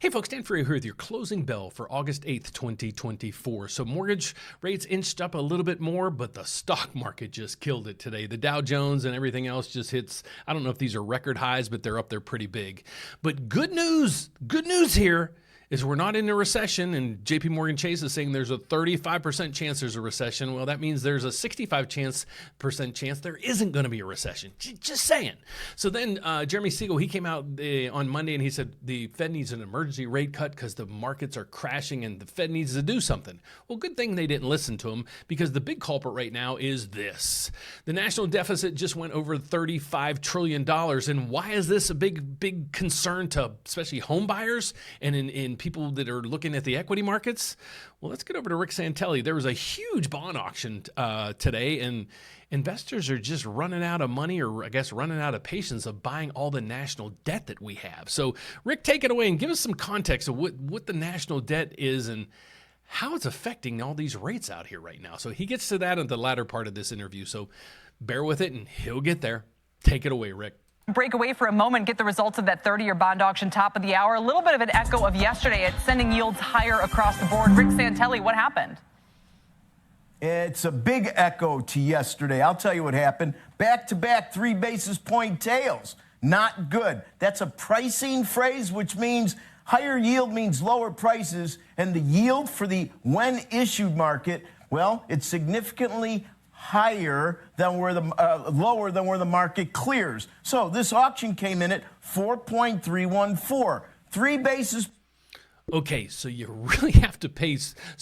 Hey folks, Dan Frio here with your closing bell for August 8th, 2024. So mortgage rates inched up a little bit more, but the stock market just killed it today. The Dow Jones and everything else just hits, I don't know if these are record highs, but they're up there pretty big. But good news here is we're not in a recession, and JP Morgan Chase is saying there's a 35% chance there's a recession. Well, that means there's a 65% chance there isn't going to be a recession. Just saying. So then Jeremy Siegel, he came out on Monday and he said the Fed needs an emergency rate cut because the markets are crashing and the Fed needs to do something. Well, good thing they didn't listen to him, because the big culprit right now is this. The national deficit just went over $35 trillion. And why is this a big concern to especially home buyers and in people that are looking at the equity markets? Well, let's get over to Rick Santelli. There was a huge bond auction today, and investors are just running out of money, or I guess running out of patience of buying all the national debt that we have. So Rick, take it away and give us some context of what the national debt is and how it's affecting all these rates out here right now. So he gets to that in the latter part of this interview. So bear with it and he'll get there. Take it away, Rick. Break away for a moment, get the results of that 30-year bond auction top of the hour. A little bit of an echo of yesterday. It's sending yields higher across the board. Rick Santelli, what happened? It's a big echo to yesterday. I'll tell you what happened. Back-to-back 3 basis point tails. Not good. That's a pricing phrase, which means higher yield means lower prices. And the yield for the when issued market, well, it's significantly higher than where the lower than where the market clears. So this auction came in at 4.314, 3 basis. Okay, so you really have to pay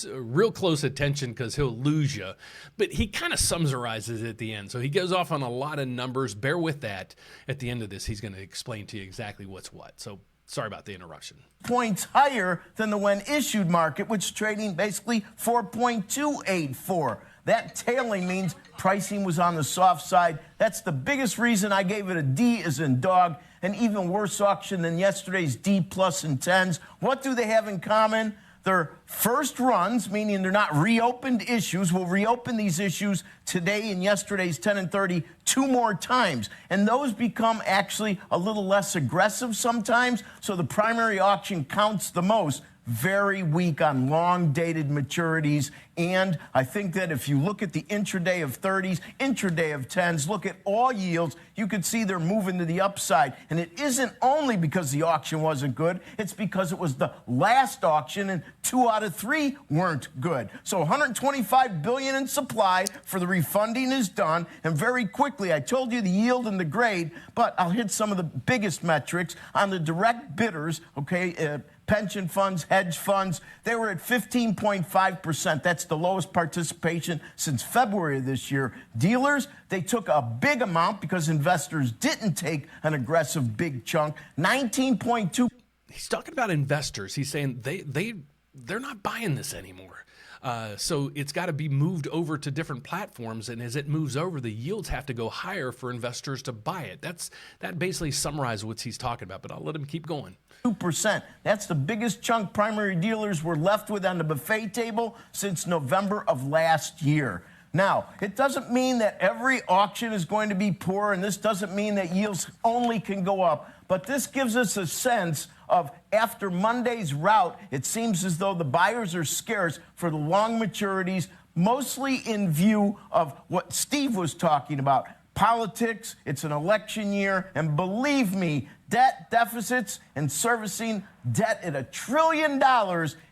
real close attention because he'll lose you. But he kind of summarizes it at the end. So he goes off on a lot of numbers. Bear with that. At the end of this, he's going to explain to you exactly what's what. So sorry about the interruption. Points higher than the when issued market, which is trading basically 4.284. That tailing means pricing was on the soft side. That's the biggest reason I gave it a D as in dog. An even worse auction than yesterday's D plus and 10s. What do they have in common? They're first runs, meaning they're not reopened issues. We'll reopen these issues today and yesterday's 10 and 30 2 more times. And those become actually a little less aggressive sometimes. So the primary auction counts the most. Very weak on long-dated maturities. And I think that if you look at the intraday of 30s, intraday of 10s, look at all yields, you can see they're moving to the upside. And it isn't only because the auction wasn't good, it's because it was the last auction and 2 out of 3 weren't good. So $125 billion in supply for the refunding is done. And very quickly, I told you the yield and the grade, but I'll hit some of the biggest metrics on the direct bidders, okay, pension funds, hedge funds, they were at 15.5%. That's the lowest participation since February of this year. Dealers, they took a big amount because investors didn't take an aggressive big chunk, 19.2. He's talking about investors. He's saying they're not buying this anymore. So it's got to be moved over to different platforms, and as it moves over, the yields have to go higher for investors to buy it. That basically summarizes what he's talking about, but I'll let him keep going. 2%. That's the biggest chunk primary dealers were left with on the buffet table since November of last year. Now, it doesn't mean that every auction is going to be poor, and this doesn't mean that yields only can go up, but this gives us a sense of after Monday's rout, it seems as though the buyers are scarce for the long maturities, mostly in view of what Steve was talking about. Politics, it's an election year, and believe me, debt deficits and servicing debt at $1 trillion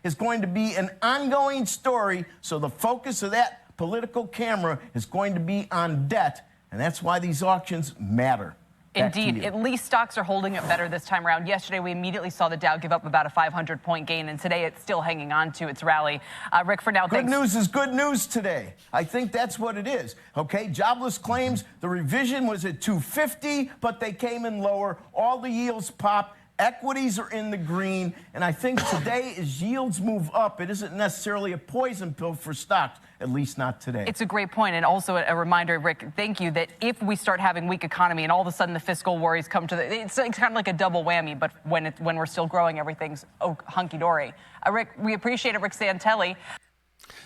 is going to be an ongoing story. So the focus of that political camera is going to be on debt, and that's why these auctions matter. Indeed. At least stocks are holding up better this time around. Yesterday, we immediately saw the Dow give up about a 500-point gain, and today it's still hanging on to its rally. Rick, for now, thanks. Good news is good news today. I think that's what it is. Okay, jobless claims, the revision was at 250, but they came in lower. All the yields popped. Equities are in the green, and I think today, as yields move up, it isn't necessarily a poison pill for stocks, at least not today. It's a great point, and also a reminder, Rick, thank you, that if we start having weak economy and all of a sudden the fiscal worries come to it's kind of like a double whammy, but when we're still growing, everything's hunky-dory. Rick, we appreciate it, Rick Santelli.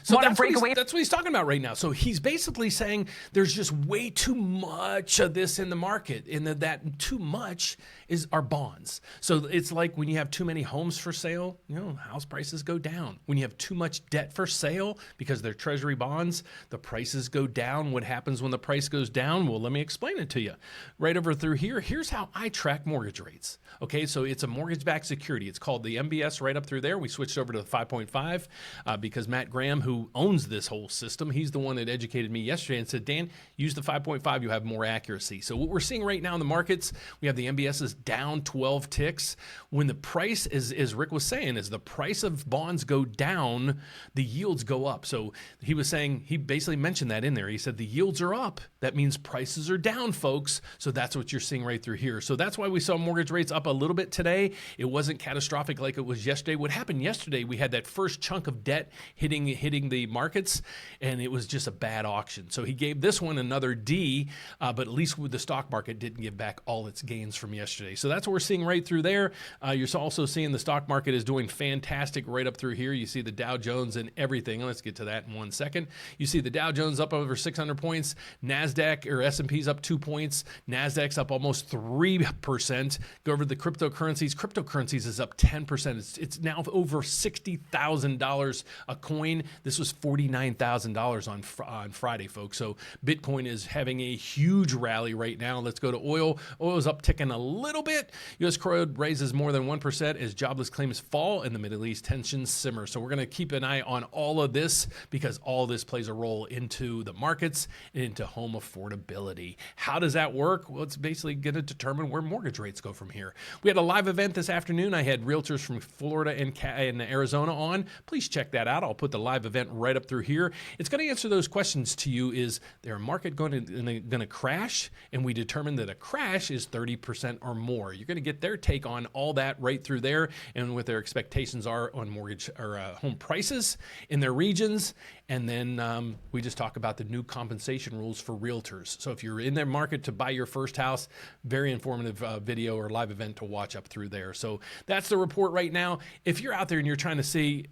So Want to that's, break what away? that's what he's talking about right now. So he's basically saying there's just way too much of this in the market, and that too much is our bonds. So it's like when you have too many homes for sale, house prices go down. When you have too much debt for sale because they're Treasury bonds, the prices go down. What happens when the price goes down? Well, let me explain it to you. Right over through here, here's how I track mortgage rates. Okay, so it's a mortgage-backed security. It's called the MBS right up through there. We switched over to the 5.5 because Matt Graham, who owns this whole system, he's the one that educated me yesterday and said, Dan, use the 5.5, you have more accuracy. So what we're seeing right now in the markets, we have the MBSs down 12 ticks. When the price, as Rick was saying, as the price of bonds go down, the yields go up. So he was saying, he basically mentioned that in there. He said the yields are up. That means prices are down, folks. So that's what you're seeing right through here. So that's why we saw mortgage rates up a little bit today. It wasn't catastrophic like it was yesterday. What happened yesterday, we had that first chunk of debt hitting the markets, and it was just a bad auction. So he gave this one another D, but at least with the stock market didn't give back all its gains from yesterday. So that's what we're seeing right through there. You're also seeing the stock market is doing fantastic right up through here. You see the Dow Jones and everything. Let's get to that in 1 second. You see the Dow Jones up over 600 points. NASDAQ or S&P's up 2 points. NASDAQ's up almost 3%. Go over to the cryptocurrencies. Cryptocurrencies is up 10%. It's now over $60,000 a coin. This was $49,000 on Friday, folks. So Bitcoin is having a huge rally right now. Let's go to oil. Oil is up ticking a little bit. U.S. crude raises more than 1% as jobless claims fall and the Middle East tensions simmer. So we're going to keep an eye on all of this because all this plays a role into the markets and into home affordability. How does that work? Well, it's basically going to determine where mortgage rates go from here. We had a live event this afternoon. I had realtors from Florida and Arizona on. Please check that out. I'll put the live event right up through here. It's going to answer those questions to you. Is there a market going to crash? And we determined that a crash is 30% or more. You're going to get their take on all that right through there and what their expectations are on mortgage or home prices in their regions. And then we just talk about the new compensation rules for realtors. So if you're in their market to buy your first house, very informative video or live event to watch up through there. So that's the report right now. If you're out there and you're trying to see,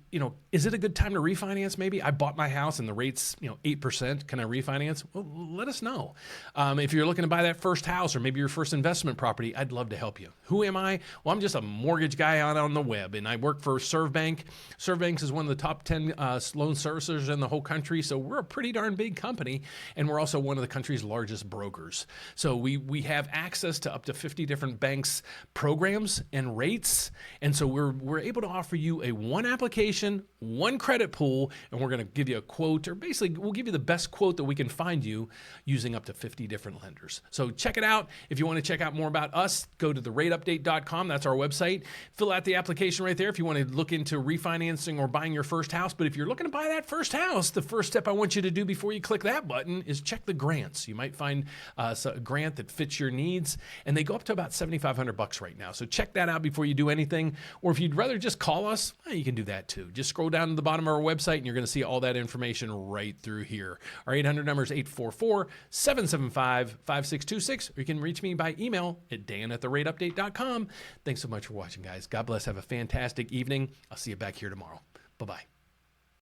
is it a good time to refinance? Maybe I bought my house and the rate's 8%. Can I refinance? Well, let us know. If you're looking to buy that first house or maybe your first investment property, I'd love to help you. Who am I? Well, I'm just a mortgage guy on the web, and I work for ServBank. ServBank is one of the top 10 loan servicers in the whole country, so we're a pretty darn big company, and we're also one of the country's largest brokers. So we have access to up to 50 different banks' programs and rates, and so we're able to offer you a one application, one credit pool, and we're going to give you a quote, or basically we'll give you the best quote that we can find you using up to 50 different lenders. So check it out. If you want to check out more about us, go to therateupdate.com. That's our website. Fill out the application right there if you want to look into refinancing or buying your first house. But if you're looking to buy that first house, the first step I want you to do before you click that button is check the grants. You might find a grant that fits your needs, and they go up to about $7,500 right now. So check that out before you do anything. Or if you'd rather just call us, you can do that too. Just scroll down to the bottom of our website, and you're going to see all that information right through here. Our 800 number is 844-775-5626, or you can reach me by email at dan@therateupdate.com. Thanks so much for watching, guys. God bless. Have a fantastic evening. I'll see you back here tomorrow. Bye-bye.